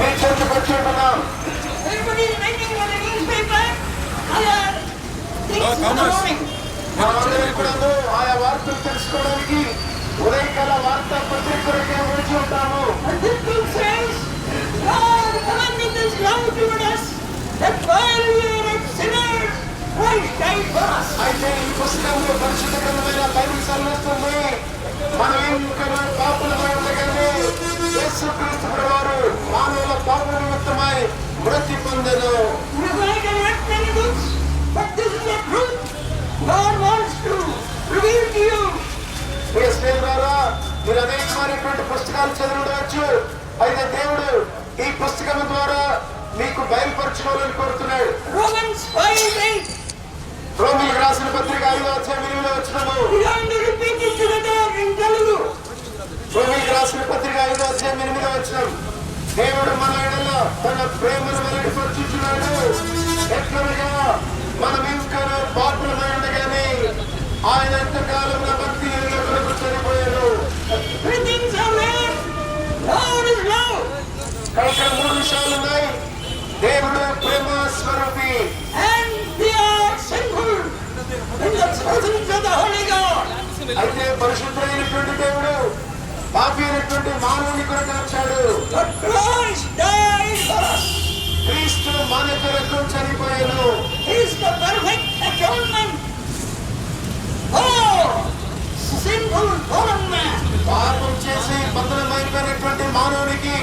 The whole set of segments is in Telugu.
మీ చేతికి వచ్చి ఉంటున్నాం. మనమందరం కూడా ఆయా వార్తలు తెలుసుకోవడానికి ఉదయకాల వార్తా పత్రికలకే వచ్చి ఉంటాము. అయితే ఈ పుస్తకంలో పరిశుద్ధమైన బైబిల్ సర్వేస్తుంది. మనం ఇంకా పాపులమై ఉండగానే యేసుక్రీస్తు ప్రభువారు మానవుల పాప నిమిత్తమై మృతి పొందెను. మీరు అనేకమైనటువంటి పుస్తకాలు చదివవచ్చు. అయితే దేవుడు ఈ పుస్తకం ద్వారా మీకు బయలుపరచుకోవాలని కోరుతున్నాడు. రోమీయులకు రాసిన పత్రిక 5వ అధ్యాయం 8వ వచనము. రోమీయులకు రాసిన పత్రిక 5వ అధ్యాయం 8వ వచనం. దేవుడు మన ఎడల తన ప్రేమను వెల్లడిపరుచుచున్నాడు. ఎట్లనగా మనం ఇంకా పాపులమై ఉండగానే ఆయన ఎంతకాలం నా భక్తి కొరకు చనిపోయాడు. ఇక్కడ 3 విషయాలు ఉన్నాయి. దేవుడు ప్రేమ స్వరూపి, అయితే పరిశుద్ధమైనటువంటి దేవుడు పాపి అయినటువంటి మానవుని కొరకు వచ్చాడు. క్రీస్తు మన కొరకు చనిపోయాడు. పాపం చేసి బంధనమైనటువంటి మానవునికి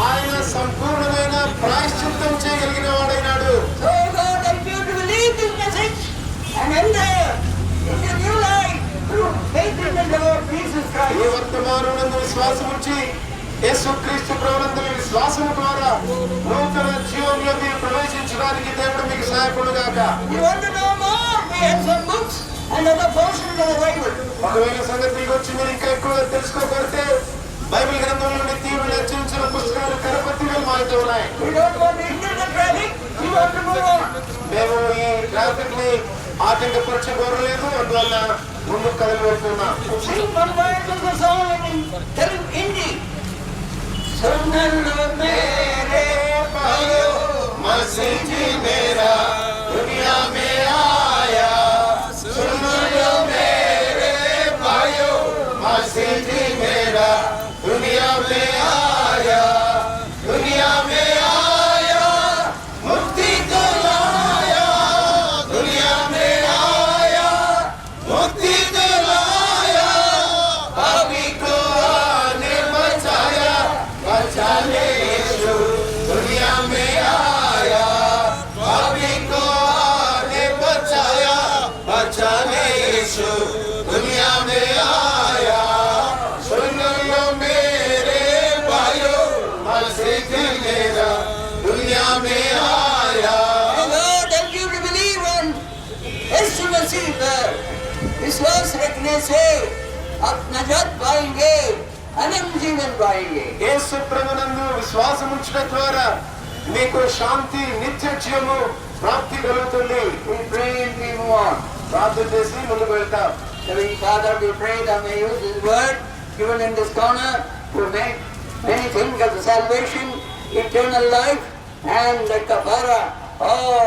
ఆయన సంపూర్ణమైన ప్రాయశ్చిత్తం చేయగలిగిన వాడైనాడు. ఈ వర్తమానమునందు విశ్వాసం ఉంచి యేసుక్రీస్తు ప్రభువునందు విశ్వాసం ద్వారా నూతన జీవంలోకి ప్రవేశించడానికి దేవుడు మీకు సహాయపడు గాక. ఒకవేళ సంగతి వచ్చి మీరు ఇంకా ఎక్కువ తెలుసుకోబడితే బైబిల్ గ్రంథంలో నుండి తీవ్ర రచించిన పుస్తకాలు కరపత్రికలు మాతో ఉన్నాయి. మేము ఈ ట్రాఫిక్ ని ఆటంకపరచబోరలేదు, అందువల్ల ముందు కథలు పెడుతున్నాం. विश्वास रखने से आप नजात पाएंगे, अनंत जीवन पाएंगे. యేసు ప్రభునందు విశ్వాసం ఉంచడం ద్వారా మీకు శాంతి నిత్య జీవము ప్రాప్తి కలుగుతుంది. We pray and we move on. ప్రార్థన చేసి ముందుకు వెళ్తాం. Heavenly Father, we pray that may use His word given in this corner to make many things of salvation, eternal life, and the kafara. Oh,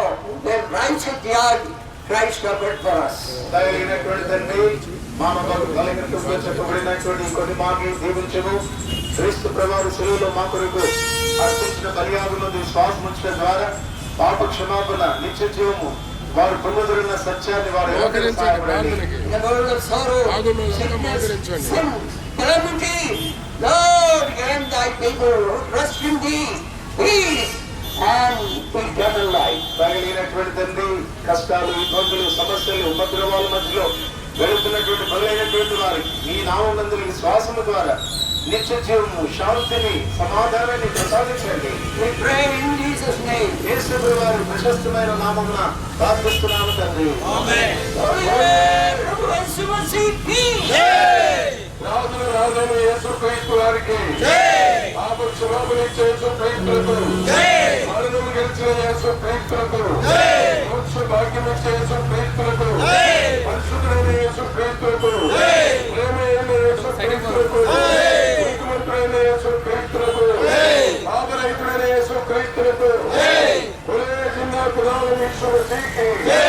the righteous yard Christ offered for us. దయైనటువంటి తండ్రి, మానవులకు కలిగినట్టు చెప్పబడినటువంటి కొన్ని మాటలు దీవించము. క్రీస్తు ప్రభువు శిలువలో మా కొరకు అర్పించిన బలియాగంలో విశ్వాసం ఉంచడం ద్వారా పాప క్షమాపణ, నిత్య జీవము వారు పొందుతున్న సత్యాన్ని వారు తగిలినటువంటి తండ్రి, కష్టాలు, ఇబ్బందులు, సమస్యలు, ఉపద్రవాల మధ్యలో వెళుతున్నటువంటి బలైనటువంటి వారికి ఈ నామమందు విశ్వాసము ద్వారా నిత్య జీవము, శాంతిని, సమాధానాన్ని ప్రసాదించండి. యేసు వారి ప్రశస్తమైన నామమున ప్రార్థిస్తున్నాము తండ్రి. రాజుల రాజులు యేసు క్రీస్తు వారికి, పాప క్షమాపణ ఇచ్చే యేసు క్రీస్తులకు, మరణము గెలిచిన యేసు క్రీస్తులకు, మోక్ష భాగ్యం ఇచ్చే యేసు క్రీస్తులకు, పరిశుద్ధులైన యేసు క్రీస్తులకు, ప్రేమైన యేసు క్రీస్తులకు, ముఖ్యమంత్రైన యేసు క్రీస్తులకు, పాపలైన యేసు క్రీస్తునకు జై. బోలో జిందా ఖుదావంద్ యీశు మసీహ్ కి జై.